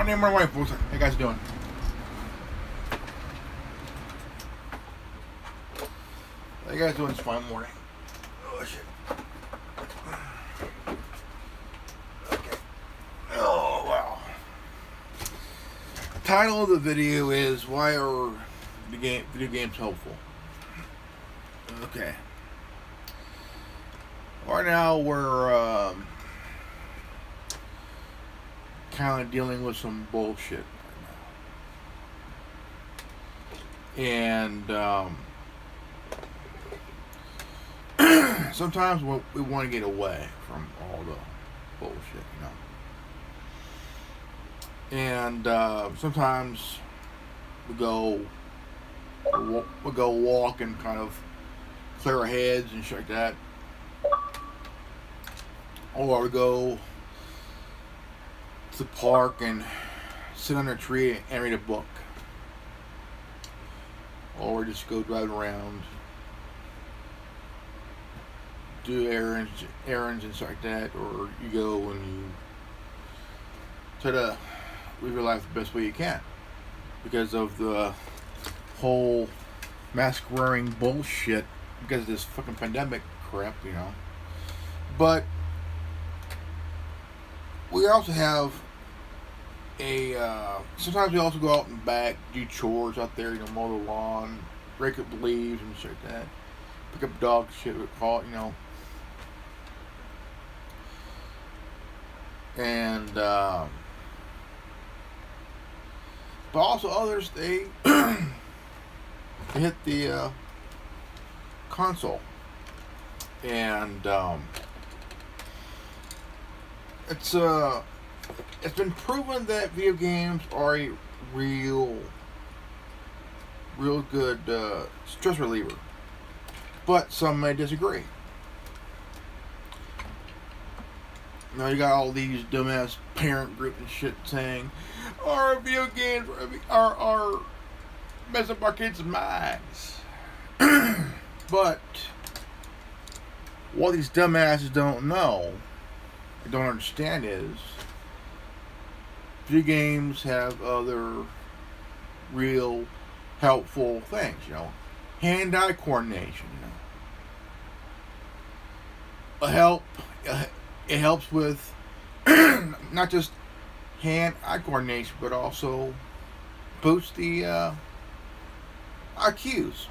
One name my wife. What's How you guys doing? How you guys doing this fine morning? Oh shit. Okay. Oh wow. The title of the video is "Why Are Video Games Helpful?" Okay. Right now we're kind of dealing with some bullshit right now, and sometimes we want to get away from all the bullshit, and sometimes we go walk and kind of clear our heads and shit like that, or we go to the park and sit under a tree and read a book, or just go drive around, do errands and stuff like that, or you go and you try to live your life the best way you can because of the whole mask wearing bullshit, because of this fucking pandemic crap, But we also have sometimes we also go out and back, do chores out there, mow the lawn, rake up the leaves and shit like that, pick up dog shit, we call it, and but also others, they they hit the console, and it's been proven that video games are a real good stress reliever, but some may disagree. Now you got all these dumbass parent groups and shit saying, "Our video games are messing up our kids' minds." But what these dumbasses don't know, don't understand, is video games have other real helpful things, hand-eye coordination, it helps with not just hand-eye coordination, but also boosts the IQs,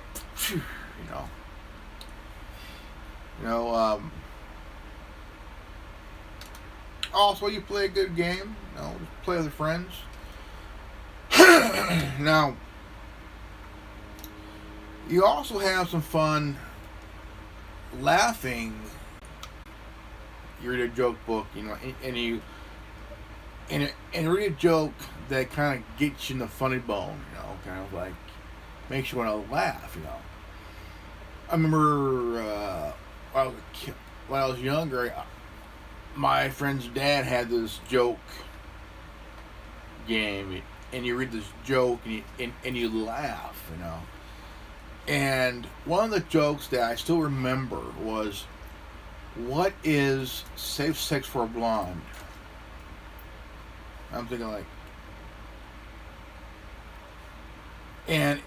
also, you play a good game, just play with your friends. Now, you also have some fun laughing. You read a joke book, and you read a joke that kind of gets you in the funny bone, kind of like makes you want to laugh, I remember when I was younger, my friend's dad had this joke game, and you read this joke and you laugh, And one of the jokes that I still remember was, "What is safe sex for a blonde?" I'm thinking and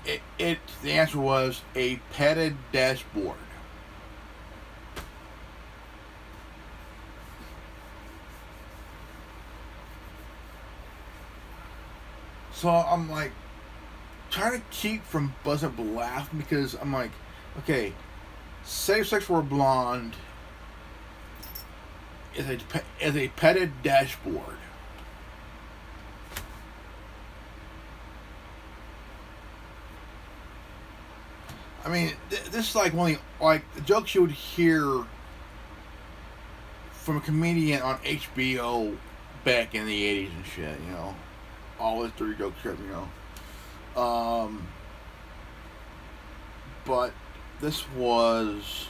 the answer was a padded dashboard. So I'm trying to keep from buzzing up laughing, because I'm okay, safe sex for a blonde is a padded dashboard. I mean, this is one of the jokes you would hear from a comedian on HBO back in the 80s and shit, all this dirty joke shit, but this was,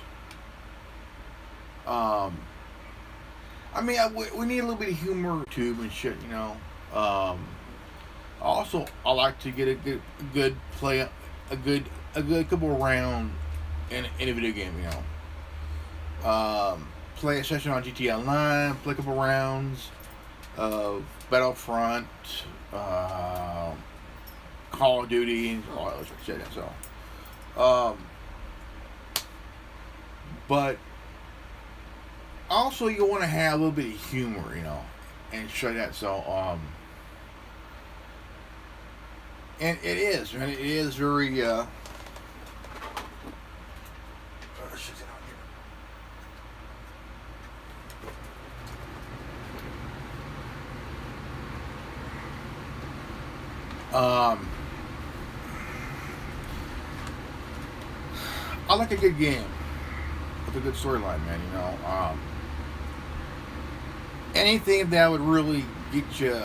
we need a little bit of humor too and shit, Also, I like to get a good play, a good couple of rounds in a video game, play a session on GTA Online, play a couple rounds, of Battlefront, Call of Duty, and all that other shit. So, but also you want to have a little bit of humor, and show that. So, and it is, man. It is very. I like a good game with a good storyline, man. Anything that would really get you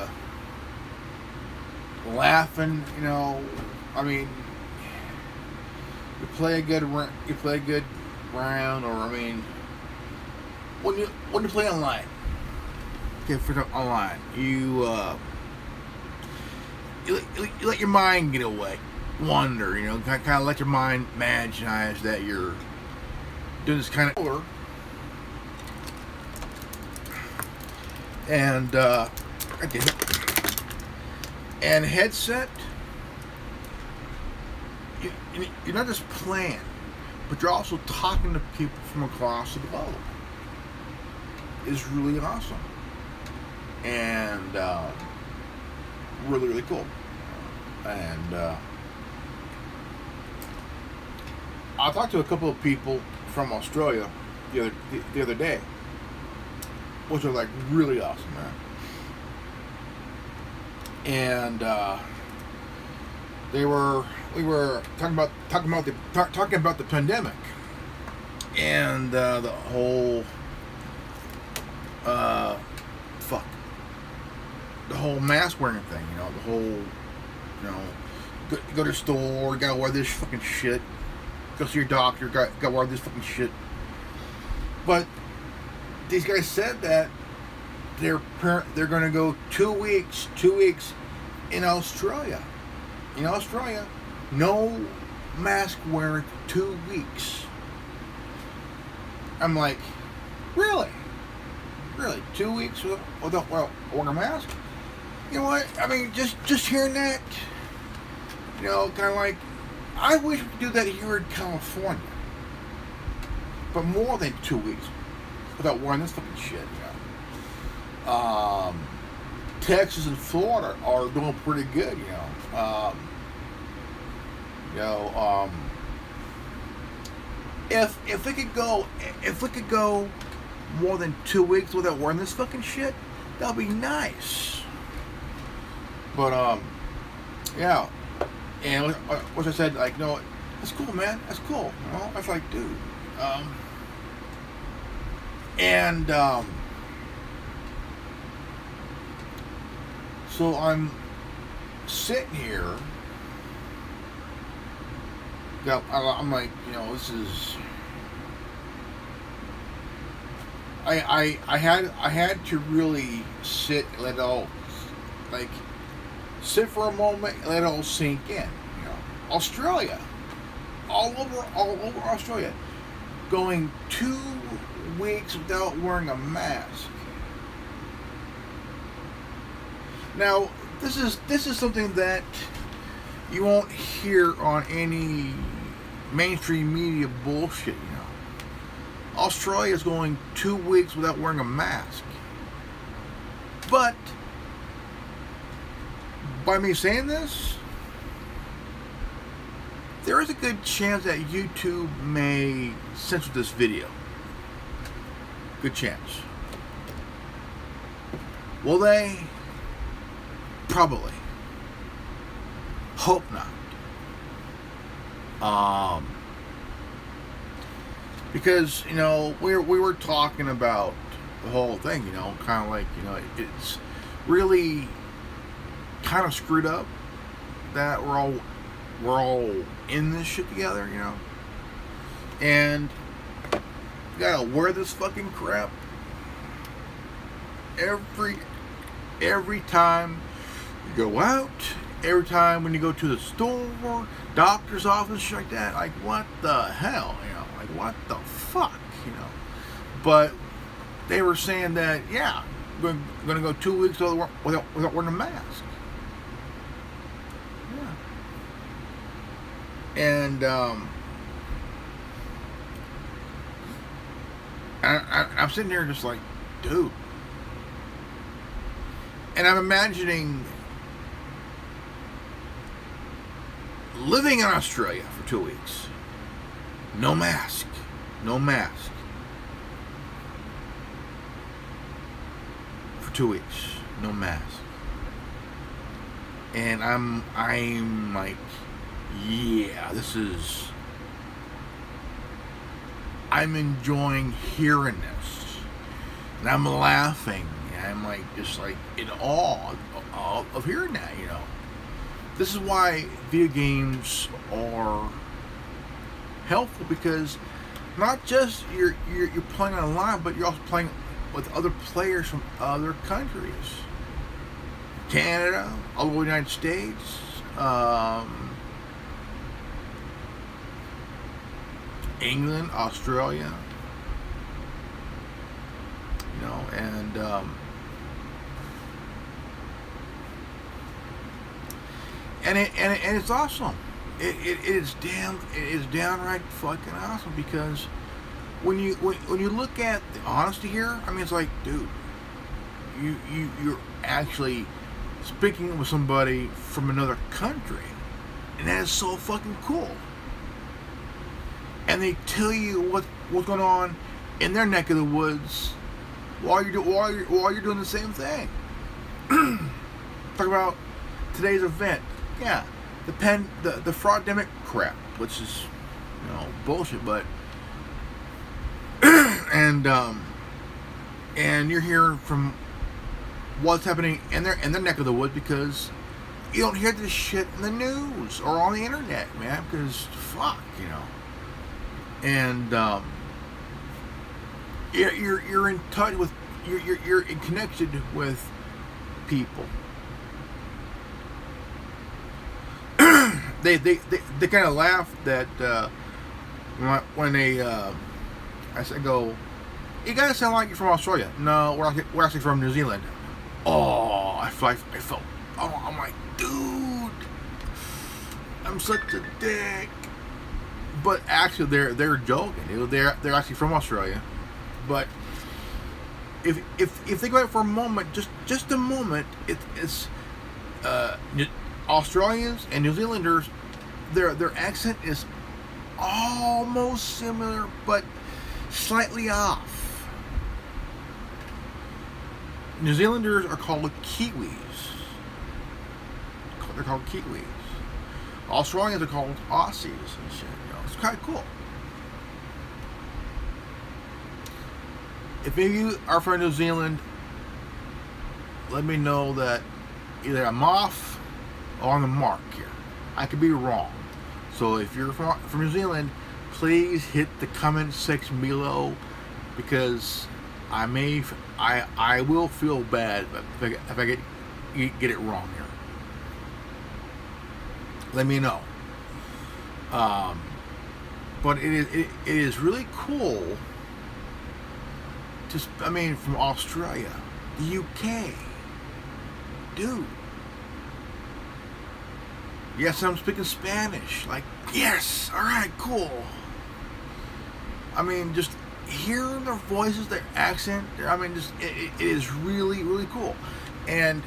laughing, I mean, you play a good round, or I mean, when you play online, okay, for the online, you let your mind get away, wander, kind of let your mind imagine that you're doing this kind of and I did it. And headset, you're not just playing, but you're also talking to people from across the globe. It's really awesome and really, really cool. And I talked to a couple of people from Australia the other day, which was like really awesome, man. And we were talking about the pandemic and the whole the whole mask wearing thing, the whole go to the store, gotta wear this fucking shit. Go see your doctor, gotta wear this fucking shit. But these guys said that they're gonna go 2 weeks in Australia. In Australia, no mask wearing for 2 weeks. I'm like, really? 2 weeks without wearing a mask? You know what? I mean, just hearing that, kind of like, I wish we could do that here in California. But more than 2 weeks without wearing this fucking shit, Texas and Florida are doing pretty good, if we could go more than 2 weeks without wearing this fucking shit, that'd be nice. But yeah, and what I said, like, no, that's cool, man. That's cool. I was like, dude, and so I'm sitting here. I'm like, this is. I had to really sit, and let it all, like, sit for a moment and let it all sink in. Australia, all over Australia, going 2 weeks without wearing a mask. Now, this is something that you won't hear on any mainstream media bullshit. Australia is going 2 weeks without wearing a mask. But by me saying this, there is a good chance that YouTube may censor this video. Good chance. Will they? Probably. Hope not. Because, we were talking about the whole thing, kind of like, it's really kind of screwed up that we're all in this shit together, and you gotta wear this fucking crap every time you go out, every time when you go to the store, doctor's office, shit like that. Like, what the hell, like, what the fuck, but they were saying that, yeah, going to go 2 weeks without wearing a mask. Yeah. And I'm sitting here just like, dude. And I'm imagining living in Australia for 2 weeks. No mask. No mask. For 2 weeks. No mask. And I'm like, yeah, I'm enjoying hearing this. And I'm laughing. And I'm like, just like in awe of hearing that, you know. This is why video games are helpful, because not just you're playing online, but you're also playing with other players from other countries. Canada, all over the United States, England, Australia, you know, and it's awesome. It is downright fucking awesome, because when you look at the honesty here, I mean, it's like, dude, you're actually speaking with somebody from another country, and that is so fucking cool. And they tell you what's going on in their neck of the woods while you're doing the same thing. Talk about today's event. Yeah, the fraudemic crap, which is, you know, bullshit, but and you're hearing from what's happening in their neck of the woods, because you don't hear this shit in the news or on the internet, man, because fuck, you know. And you're in touch with, you're connected with people. They kind of laugh that when they I go, you guys sound like you're from Australia. No, we're actually from New Zealand. Oh, I felt. Oh, I'm like, dude, I'm such a dick. But actually, they're joking. They're actually from Australia. But if think about it for a moment, just a moment, it's Australians and New Zealanders, their accent is almost similar, but slightly off. New Zealanders are called Kiwis. They're called Kiwis. Australians are called Aussies and shit. You know, it's kind of cool. If any of you are from New Zealand, let me know that either I'm off or on the mark here. I could be wrong. So if you're from New Zealand, please hit the comment section below, because I will feel bad if I get it wrong here. Let me know. But it is really cool. From Australia, the UK, dude. Yes, I'm speaking Spanish. Like, yes, all right, cool. I mean, just hearing their voices, their accent. I mean, just it is really, really cool. And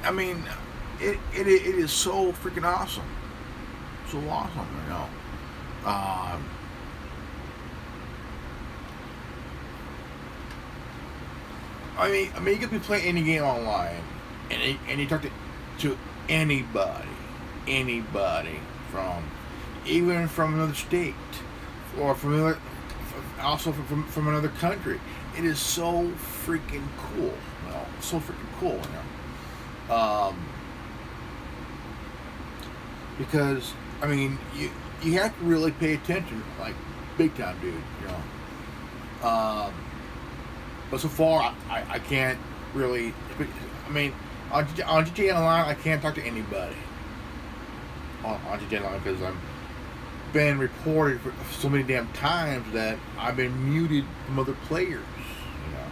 I mean, it is so freaking awesome. So awesome, you know. I mean, you could be playing any game online, and you talk to anybody even from another state, or from another country. It is so freaking cool, you know. So freaking cool, you know. Because I mean, you have to really pay attention, like big time, dude. You know. But so far, I can't really. I mean, on GTA Online, I can't talk to anybody on GTA Online, because been reported for so many damn times that I've been muted from other players. You know,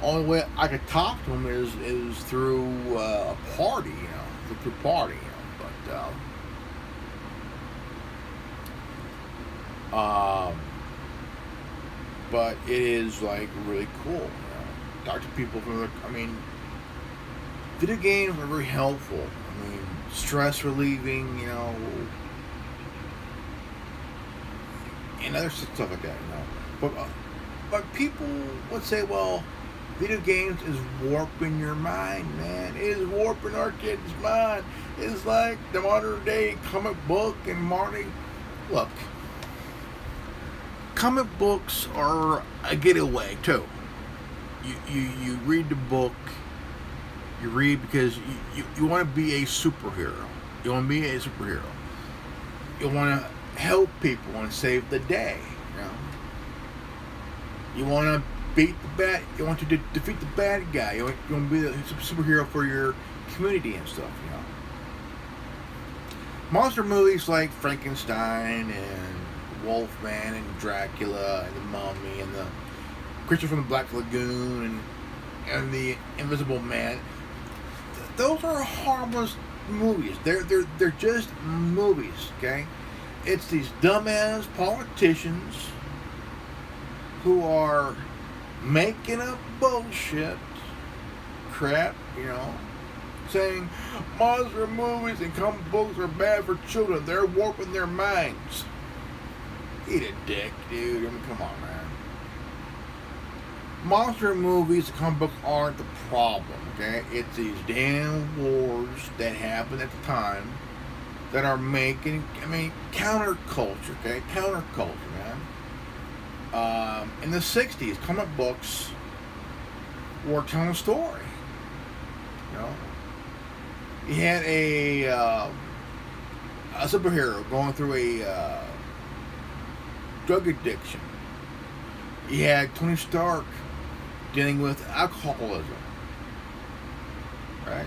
only way I could talk to them is through a party. You know, through party. You know, but it is like really cool. You know, talk to people from other. I mean, video games are very helpful. I mean, stress relieving. You know. And other stuff like that, you know. But people would say, well, video games is warping your mind, man. It is warping our kids' mind. It's like the modern day comic book and Marty. Look, comic books are a getaway too. You read the book. You read because you want to be a superhero. You want to be a superhero. You want to help people and save the day. You know, you want to beat the bad. You want to defeat the bad guy. You want to be a superhero for your community and stuff. You know, monster movies like Frankenstein and Wolfman and Dracula and the Mummy and the Creature from the Black Lagoon and the Invisible Man. Those are harmless movies. They're just movies. Okay. It's these dumbass politicians who are making up bullshit crap, you know, saying monster movies and comic books are bad for children. They're warping their minds. Eat a dick, dude. I mean, come on, man. Monster movies and comic books aren't the problem, okay? It's these damn wars that happened at the time that are making, I mean, counterculture, okay? Counterculture, man. In the 60s, comic books were telling a story. You know? You had a superhero going through a drug addiction. You had Tony Stark dealing with alcoholism. Right?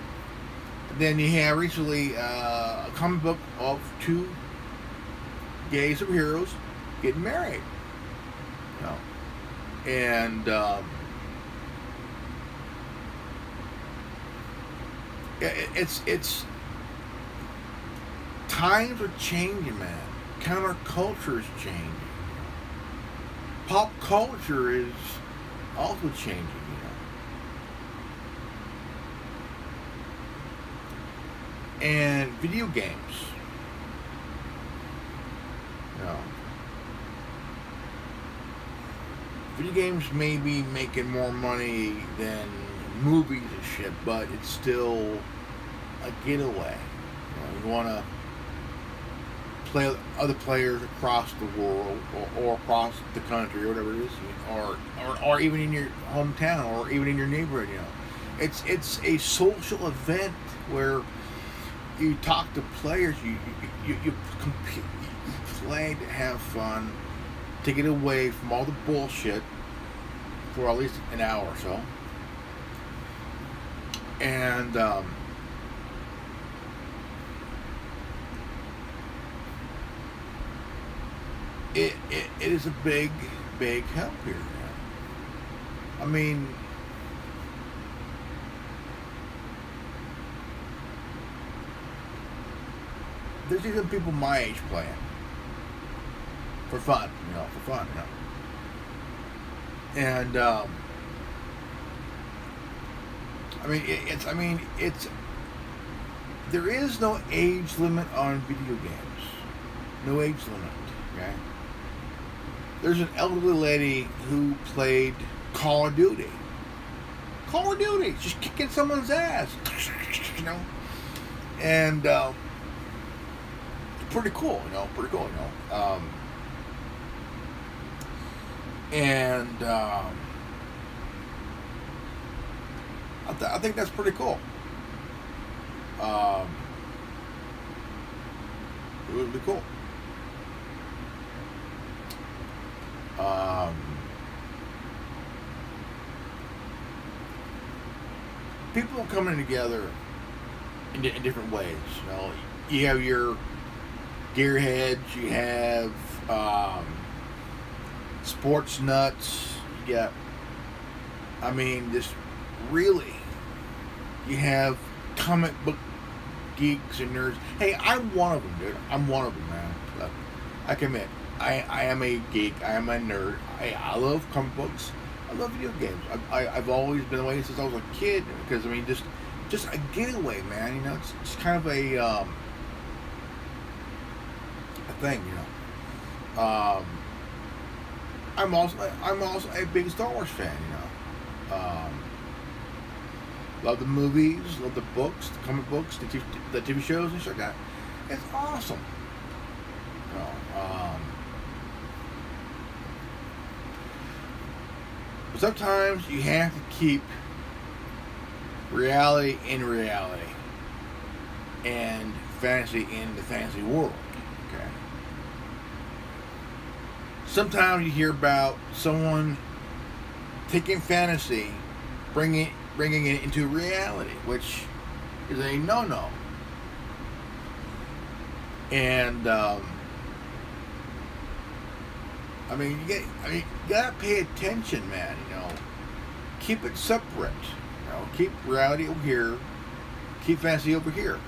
Then you have recently a comic book of two gay superheroes getting married. You know? And it's times are changing, man. Counterculture is changing. Pop culture is also changing. And video games, you know, video games may be making more money than movies and shit, but it's still a getaway. You want to play with other players across the world or across the country or whatever it is, or even in your hometown or even in your neighborhood. You know, it's a social event where you talk to players, you compete, you play to have fun, to get away from all the bullshit for at least an hour or so. And it is a big help here. I mean, there's even people my age playing for fun, you know, And it's there is no age limit on video games. No age limit, okay? There's an elderly lady who played Call of Duty. Call of Duty, just kicking someone's ass, you know? And pretty cool, you know. I think that's pretty cool. It would be cool. People are coming together in different ways. You know, you have your gearheads, you have sports nuts, you got, I mean, just really, you have comic book geeks and nerds. Hey, I'm one of them, dude. I'm one of them, man. Look, I can admit, I am a geek. I am a nerd. I love comic books. I love video games. I've always been away since I was a kid because I mean, just a getaway, man. You know, it's kind of a thing, you know. I'm also a big Star Wars fan, you know. Love the movies, love the books, the comic books, the TV shows and shit like that. It's awesome. You know, but sometimes you have to keep reality in reality and fantasy in the fantasy world. Okay. Sometimes you hear about someone taking fantasy, bringing it into reality, which is a no-no. And I mean, you gotta pay attention, man. You know, keep it separate. You know, keep reality over here, keep fantasy over here.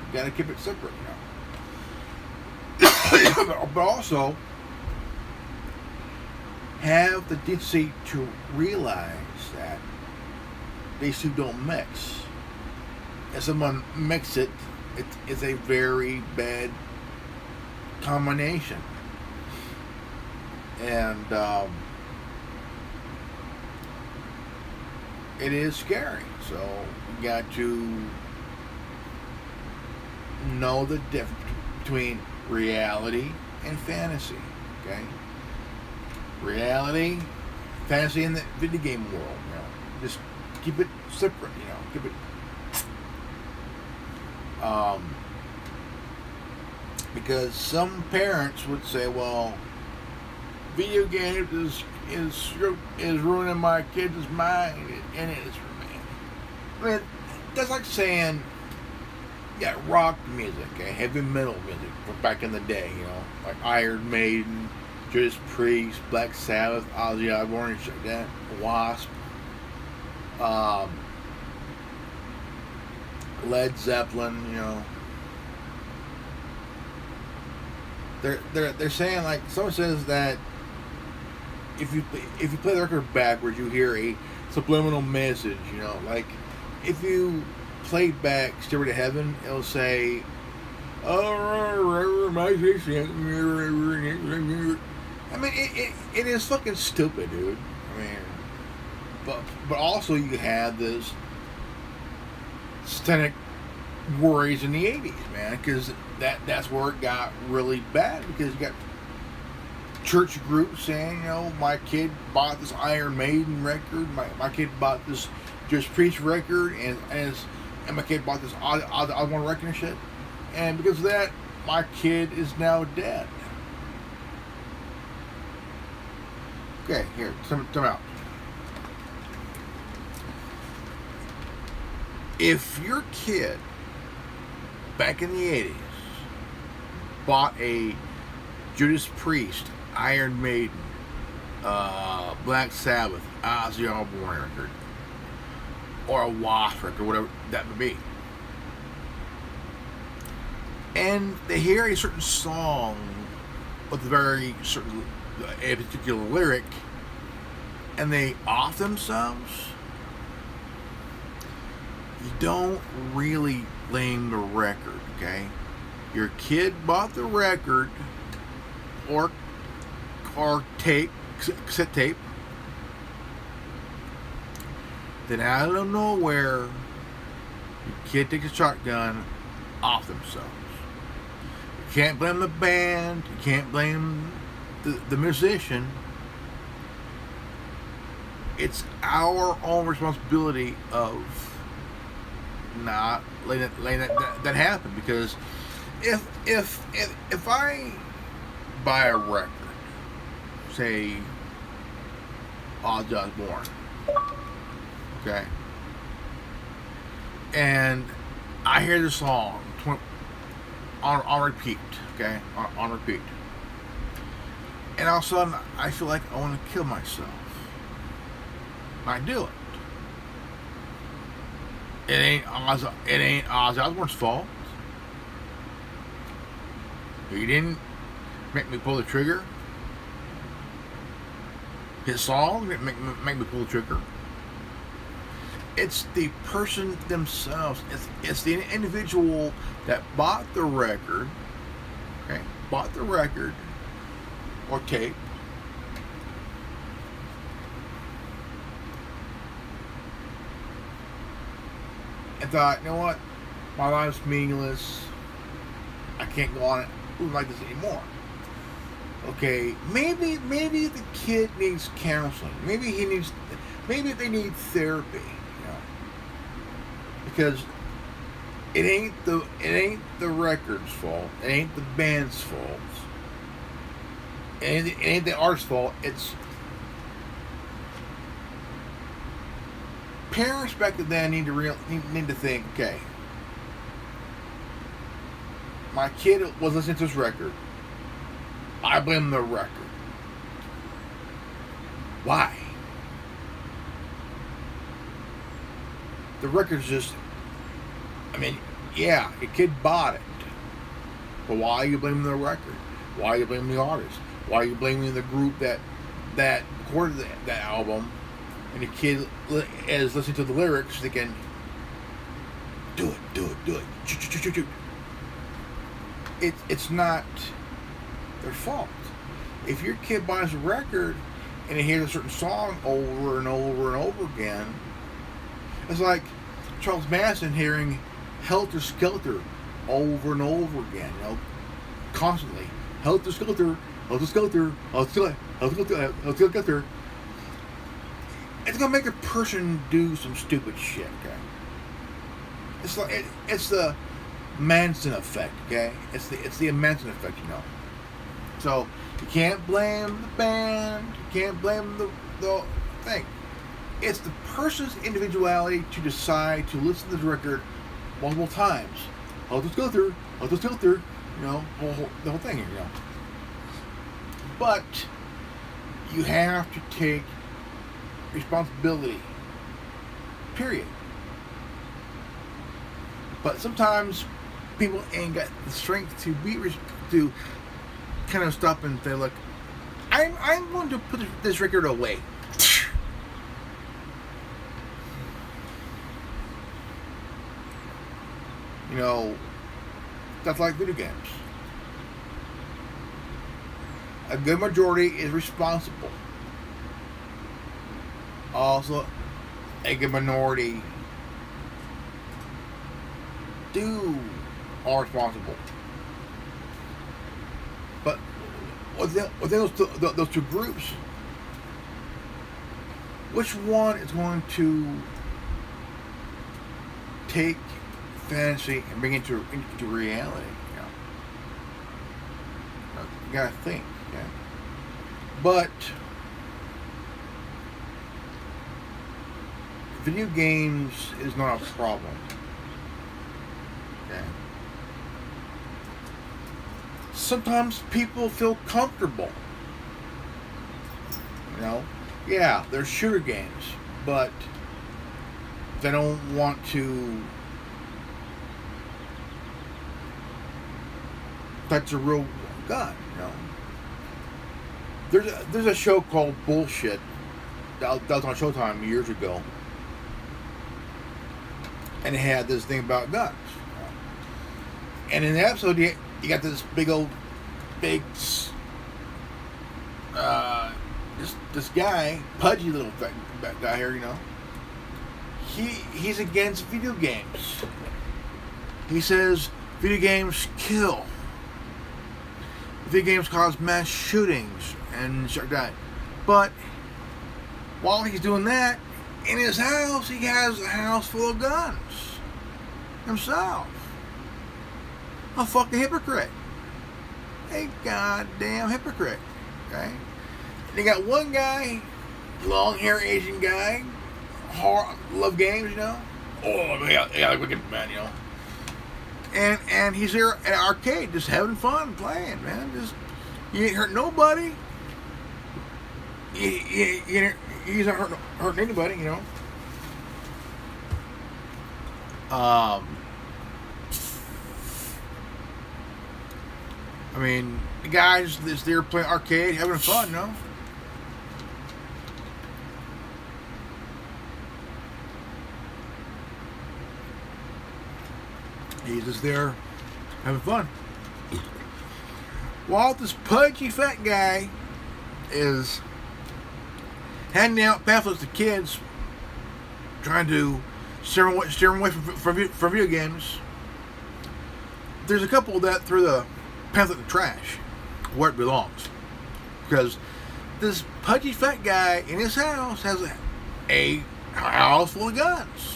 You gotta keep it separate, you know. But also have the decency to realize that these two don't mix. If someone mix it, it's a very bad combination. And it is scary. So you got to know the difference between reality and fantasy. Okay? Reality, fantasy in the video game world. You know, just keep it separate. You know, keep it. Because some parents would say, "Well, video games is ruining my kids' mind," and it is for me. I mean, that's like saying, yeah, rock music, okay, heavy metal music from back in the day, you know, like Iron Maiden, Judas Priest, Black Sabbath, Ozzy Osbourne, and shit like that, Wasp, Led Zeppelin, you know. They're saying, like, someone says that if you play the record backwards, you hear a subliminal message, you know, like if you play back Stairway to Heaven, it'll say, "Oh, my vision." I mean, it is fucking stupid, dude. I mean, but also you have this satanic worries in the 80s, man, because that's where it got really bad, because you got church groups saying, you know, my kid bought this Iron Maiden record, my kid bought this Judas Priest record, and my kid bought this odd one record and shit, and because of that, my kid is now dead. Okay, here, time out. If your kid back in the 80s bought a Judas Priest, Iron Maiden, Black Sabbath, Ozzy Osbourne record, or a Wasp record, whatever that would be, and they hear a certain song with a very certain, a particular lyric, and they off themselves, you don't really blame the record, okay? Your kid bought the record or tape, cassette tape, then out of nowhere, your kid takes a shotgun, off themselves. You can't blame the band, you can't blame the musician. It's our own responsibility of not letting that happen, because if I buy a record, say Ozzy Osbourne, okay, and I hear the song on repeat. Okay, on repeat. And all of a sudden, I feel like I want to kill myself. And I do it. It ain't Ozzy Osbourne's fault. He didn't make me pull the trigger. His song didn't make me pull the trigger. It's the person themselves. It's the individual that bought the record. Okay, bought the record or tape. And thought, you know what? My life's meaningless. I can't go on like this anymore. Okay, maybe the kid needs counseling. Maybe they need therapy. You know, because it ain't the record's fault. It ain't the band's fault. It ain't the artist's fault. It's parents back then need to think. Okay, my kid was listening to this record. I blame the record. Why? The record's just, I mean, yeah, the kid bought it. But why are you blaming the record? Why are you blaming the artist? Why are you blaming the group that recorded that album? And the kid is listening to the lyrics thinking, do it. It's not their fault. If your kid buys a record and he hears a certain song over and over and over again, it's like Charles Manson hearing Helter Skelter over and over again, you know, constantly. Helter Skelter, Helter Skelter, Helter Skelter, Helter Skelter, Helter Skelter. It's gonna make a person do some stupid shit, okay? It's the Manson effect, okay? It's the Manson effect, you know. So you can't blame the band. You can't blame the thing. It's the person's individuality to decide to listen to the record multiple times. I'll just go through, you know, the whole thing, you know. But you have to take responsibility. Period. But sometimes people ain't got the strength to kind of stop and say, look, I'm going to put this record away. You know, that's like video games. A good majority is responsible. Also, a good minority are responsible. But within those two groups, which one is going to take fantasy and bring it into reality? You know? You gotta think. Yeah. But video games is not a problem. Okay. Sometimes people feel comfortable. You know? Yeah, they're shooter games, but they don't want to touch a real gun, you know? There's a show called Bullshit that was on Showtime years ago, and it had this thing about guns. And in the episode, you got this big this guy, pudgy little guy here, you know. He's against video games. He says video games kill. Video games cause mass shootings and shit like that. But while he's doing that, in his house, he has a house full of guns himself. A fucking hypocrite. A goddamn hypocrite. Okay? And you got one guy, long hair Asian guy, love games, you know. Oh, yeah, like Wicked Man, you know. And he's there at an arcade just having fun playing, man. Just you ain't hurt nobody. He's not hurting anybody, you know. I mean, the guy's just there playing arcade, having fun, no? He's just there having fun. While this pudgy fat guy is handing out pamphlets to kids, trying to steer them away from video games, there's a couple that threw the pamphlet in the trash where it belongs. Because this pudgy fat guy in his house has a house full of guns.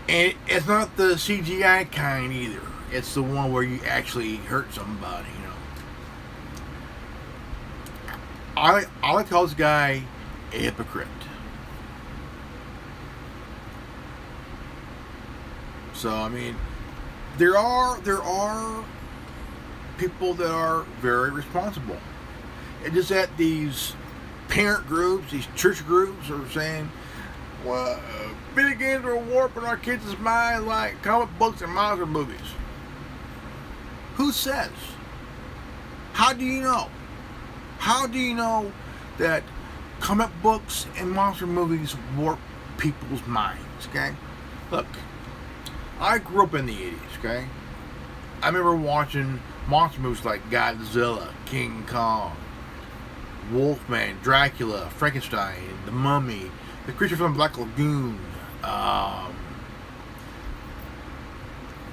And it's not the CGI kind either. It's the one where you actually hurt somebody, you know. I like to call this guy a hypocrite. So I mean, there are people that are very responsible. It's just that these parent groups, these church groups are saying, well, video games are warping our kids' minds like comic books and monster movies. Who says? How do you know? How do you know that comic books and monster movies warp people's minds, okay? Look, I grew up in the 80s, okay? I remember watching monster movies like Godzilla, King Kong, Wolfman, Dracula, Frankenstein, The Mummy, The Creature from the Black Lagoon,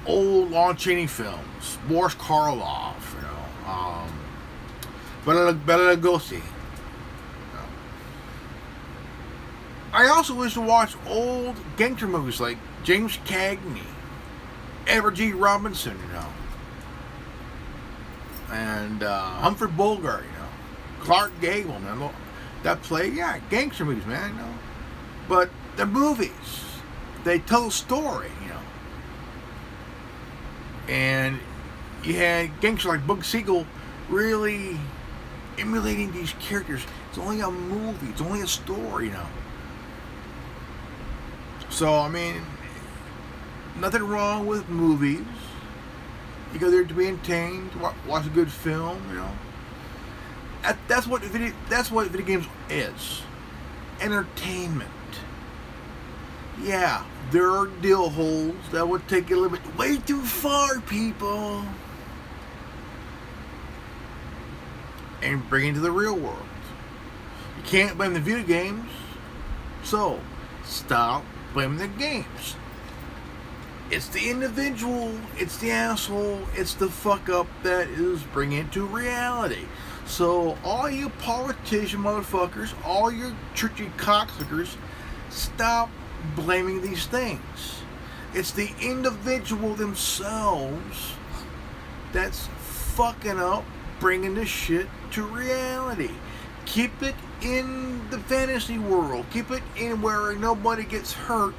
old Lon Chaney films, Boris Karloff, you know, Bela Lugosi. You know. I also used to watch old gangster movies like James Cagney, Edward G. Robinson, you know, and Humphrey Bogart, you know, Clark Gable, man, that play, yeah, gangster movies, man, you know. But the movies, they tell a story, you know. And you had gangsters like Bugsy Siegel really emulating these characters. It's only a movie, it's only a story, you know. So, I mean, nothing wrong with movies. You go there to be entertained, watch a good film, you know. That's what video games is. Entertainment. Yeah, there are dill holes that would take it a little bit way too far, people, and bring it to the real world. You can't blame the video games, so stop blaming the games. It's the individual, it's the asshole, it's the fuck up that is bringing it to reality. So all you politician motherfuckers, all your churchy cocksuckers, stop blaming these things. It's the individual themselves that's fucking up, bringing this shit to reality. Keep it in the fantasy world. Keep it in where nobody gets hurt,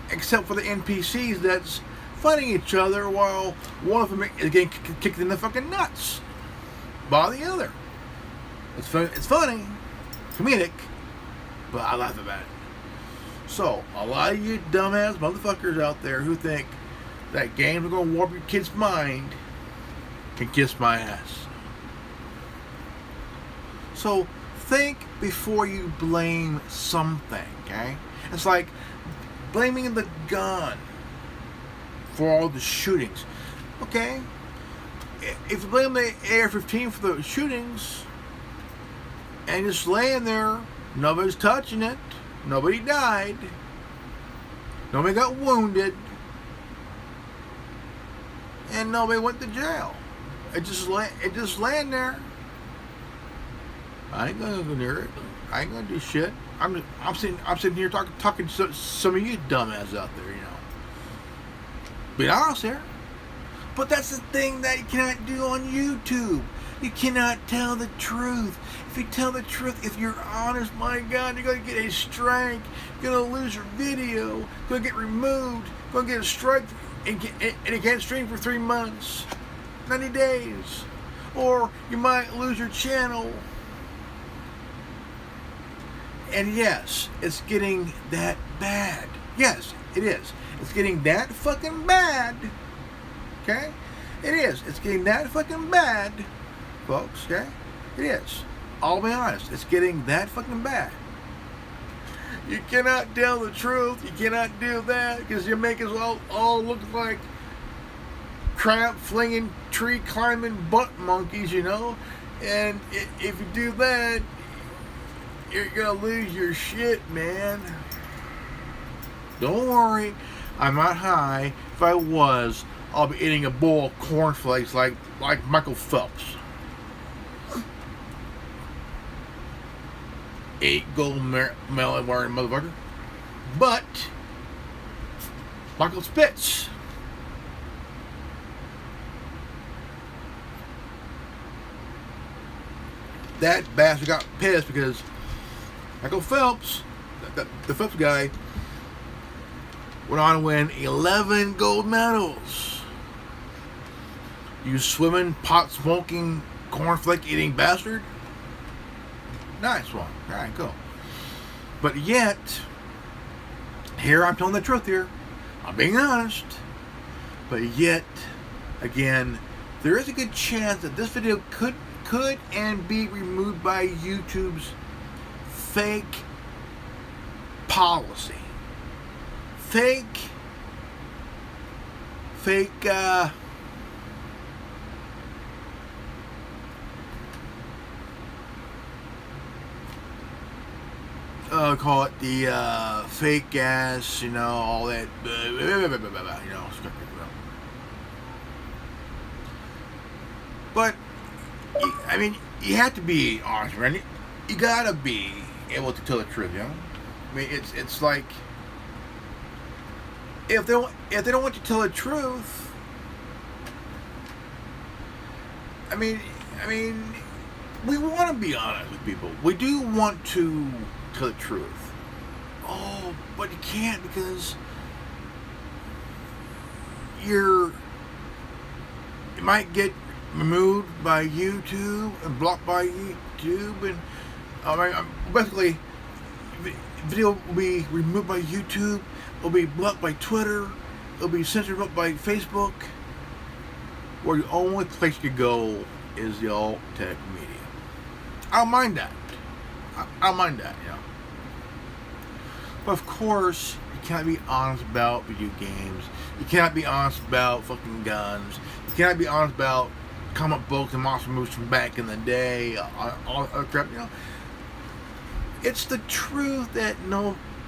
except for the NPCs that's fighting each other while one of them is getting kicked in the fucking nuts by the other. It's funny, comedic, but I laugh about it. So, a lot of you dumbass motherfuckers out there who think that games are going to warp your kid's mind can kiss my ass. So, think before you blame something, okay? It's like blaming the gun for all the shootings. Okay? If you blame the AR-15 for the shootings and just laying there, nobody's touching it, nobody died, nobody got wounded, and nobody went to jail. It just laying there. I ain't gonna go near it. I ain't gonna do shit. I'm sitting here talking to some of you dumbasses out there, you know. Be honest here. But that's the thing that you cannot do on YouTube. You cannot tell the truth. If you tell the truth, if you're honest, my God, you're going to get a strike. You're going to lose your video. You're going to get removed. You're going to get a strike, and you can't stream for 3 months, 90 days. Or you might lose your channel. And yes, it's getting that bad. Yes, it is. It's getting that fucking bad. Okay? It is. It's getting that fucking bad, folks. Okay? It is. I'll be honest. It's getting that fucking bad. You cannot tell the truth. You cannot do that because you make us all look like crap flinging, tree climbing butt monkeys, you know? And if you do that, you're gonna lose your shit, man. Don't worry, I'm not high. If I was, I'll be eating a bowl of cornflakes like Michael Phelps. 8 gold medal wearing motherfucker. But Michael Spitz. That bastard got pissed because Michael Phelps, the Phelps guy, went on to win 11 gold medals. You swimming, pot smoking, cornflake eating bastard. Nice one. Alright, cool. But yet, here I'm telling the truth here. I'm being honest. But yet, again, there is a good chance that this video could and be removed by YouTube's fake policy. Fake call it the fake ass, you know, all that, you know. But I mean, you have to be honest, right? You gotta be able to tell the truth, you know. I mean, it's like if they don't want to tell the truth, I mean, we want to be honest with people. We do want to tell the truth. Oh, but you can't because you might get removed by YouTube and blocked by YouTube, and basically video will be removed by YouTube, it'll be blocked by Twitter, it'll be censored up by Facebook, where the only place you go is the alt tech media. I don't mind that. I don't mind that, you know. But of course, you can't be honest about video games. You cannot be honest about fucking guns. You cannot be honest about comic books and monster movies from back in the day. All crap, you know. It's the truth that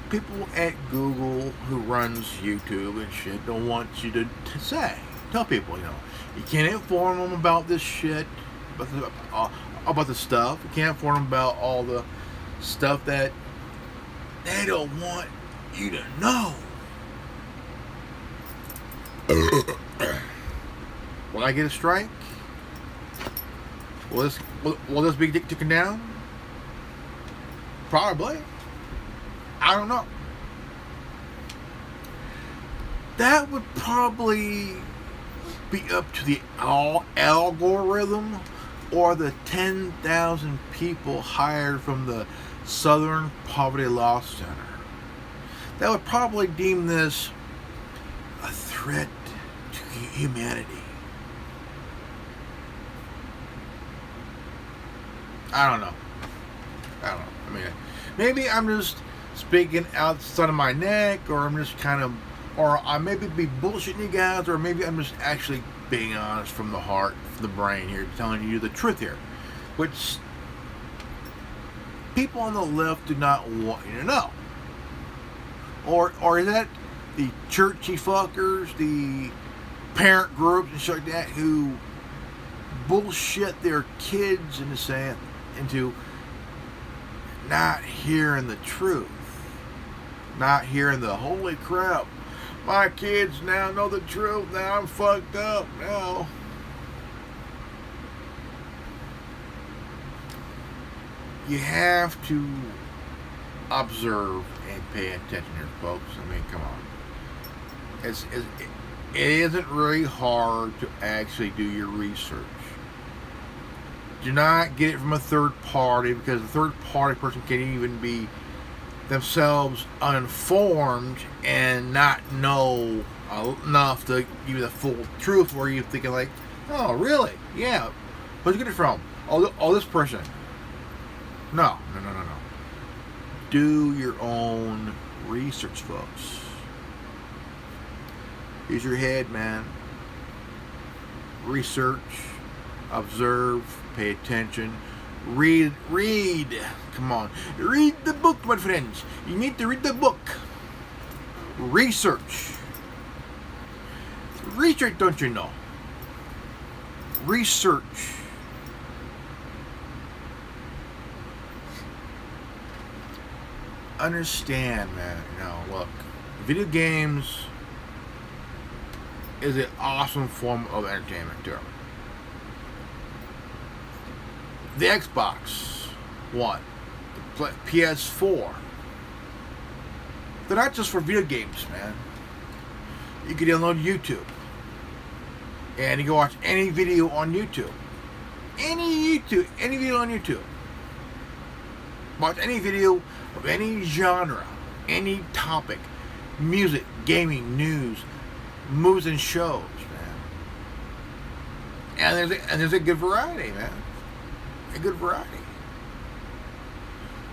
people at Google who runs YouTube and shit don't want you to say. Tell people, you know. You can't inform them about this shit, about the stuff. You can't inform them about all the stuff that they don't want you to know. Will I get a strike? Will this be taken down? Probably. I don't know. That would probably be up to the algorithm or the 10,000 people hired from the Southern Poverty Law Center. That would probably deem this a threat to humanity. I don't know. I mean, maybe I'm just speaking outside of my neck, or I'm just kind of, or I maybe be bullshitting you guys, or maybe I'm just actually being honest from the heart, from the brain here, telling you the truth here, which people on the left do not want you to know. Or is that the churchy fuckers, the parent groups and shit like that, who bullshit their kids into not hearing the truth, not hearing the holy crap, my kids now know the truth, now I'm fucked up now. you have to observe and pay attention here, folks. I mean, come on. It isn't really hard to actually do your research. Do not get it from a third party, because a third party person can even be themselves uninformed and not know enough to give you the full truth, where you're thinking like, oh, really? Yeah. Where'd you get it from? Oh, this person. No. Do your own research, folks. Use your head, man. Research, observe, pay attention, read. Come on, read the book, my friends. You need to read the book. Research, don't you know? Research. Understand, man. Look, video games is an awesome form of entertainment too. The Xbox One, the PS4, they're not just for video games, man. You can download YouTube, and you can watch any video on YouTube. Any video on YouTube. Watch any video of any genre, any topic, music, gaming, news, movies and shows, man. And there's a good variety, man. A good variety.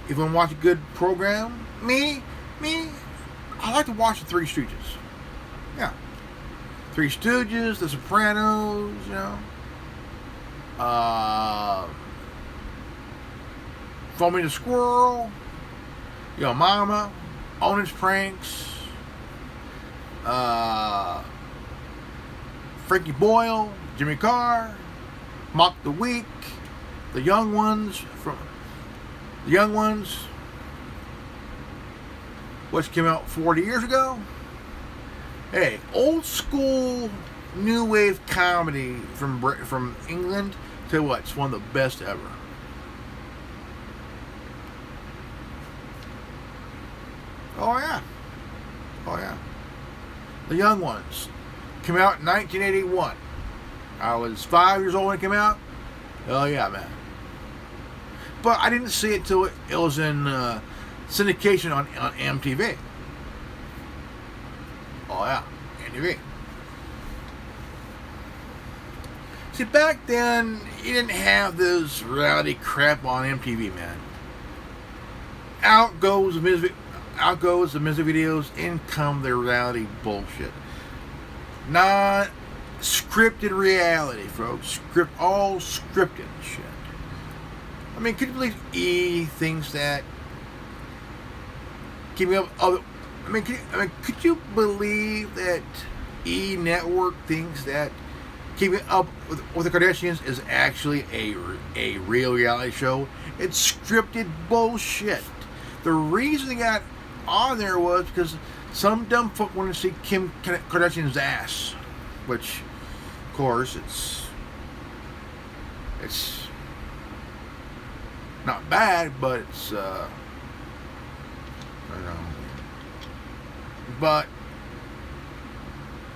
If you want to watch a good program, me, I like to watch the Three Stooges. Yeah. Three Stooges, The Sopranos, Foamy the Squirrel, Yo Mama, Onage Pranks, Frankie Boyle, Jimmy Carr, Mock the Week, The Young Ones, which came out 40 years ago. Hey, old school new wave comedy from England. Tell you what, it's one of the best ever. Oh yeah. The Young Ones came out in 1981. I was 5 years old when it came out. Oh yeah, man. But I didn't see it till it was in syndication on MTV. Oh yeah, MTV. See, back then you didn't have this reality crap on MTV, man. Out goes the music videos, in come the reality bullshit. Not scripted reality, folks. All scripted shit. I mean, could you believe E thinks that? Keeping up. Could you believe that E Network thinks that Keeping Up with the Kardashians is actually a real reality show? It's scripted bullshit. The reason they got on there was because some dumb fuck wanted to see Kim Kardashian's ass, which, of course, it's not bad, but it's I don't know. But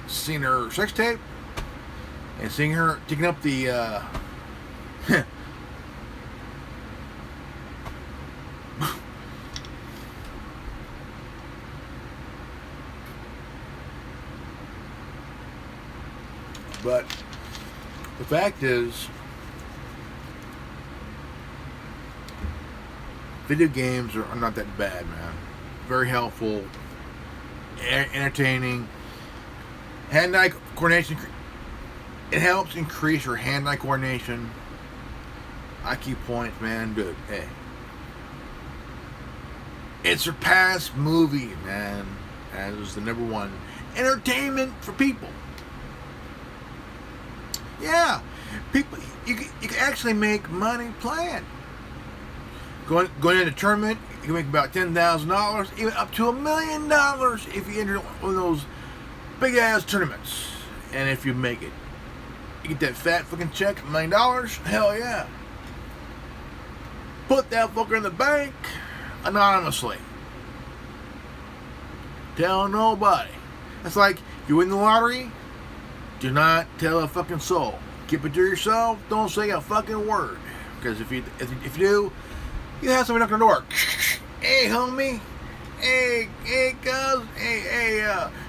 seeing her sex tape and seeing her taking up the but the fact is, video games are not that bad, man. Very helpful, entertaining. Hand-eye coordination. It helps increase your hand-eye coordination. IQ points, man. Good. Hey. It surpassed movies, man, as the #1 entertainment for people. Yeah, people, you can actually make money playing. Going into a tournament, you can make about $10,000, even up to $1 million if you enter one of those big ass tournaments. And if you make it, you get that fat fucking check, $1 million. Hell yeah. put that fucker in the bank anonymously. Tell nobody. It's like, you win the lottery, do not tell a fucking soul. Keep it to yourself, don't say a fucking word. Because if you do, you have somebody knocking on the door. Hey, homie. Hey, cuz. Hey,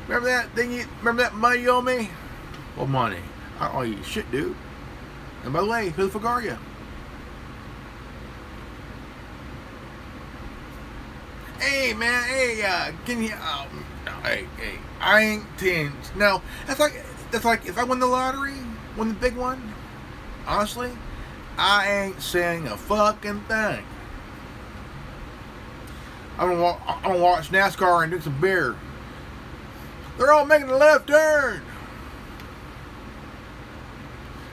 remember that thing remember that money you owe me? What money? I don't owe you shit, dude. And by the way, who the fuck are you? Hey, man, hey, can you, hey, I ain't 10. No, that's like if I win the lottery, win the big one, honestly, I ain't saying a fucking thing. I'm gonna watch NASCAR and drink some beer. They're all making a left turn.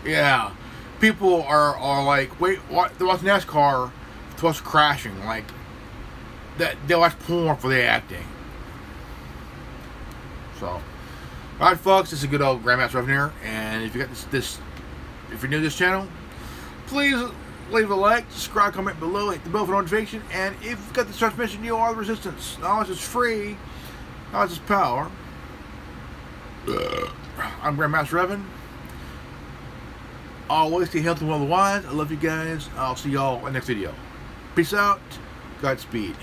Yeah, people are like, wait, what? They watch NASCAR to watch crashing, like that. They watch porn for the acting. So, alright, folks, this is a good old Grandmaster Revan here, and if you got this, if you're new to this channel, please leave a like, subscribe, comment below, hit the bell for notification, and if you've got this transmission, you are the resistance. Knowledge is free, knowledge is power. I'm Grandmaster Revan. Always stay healthy and well wise. I love you guys. I'll see y'all in the next video. Peace out. Godspeed.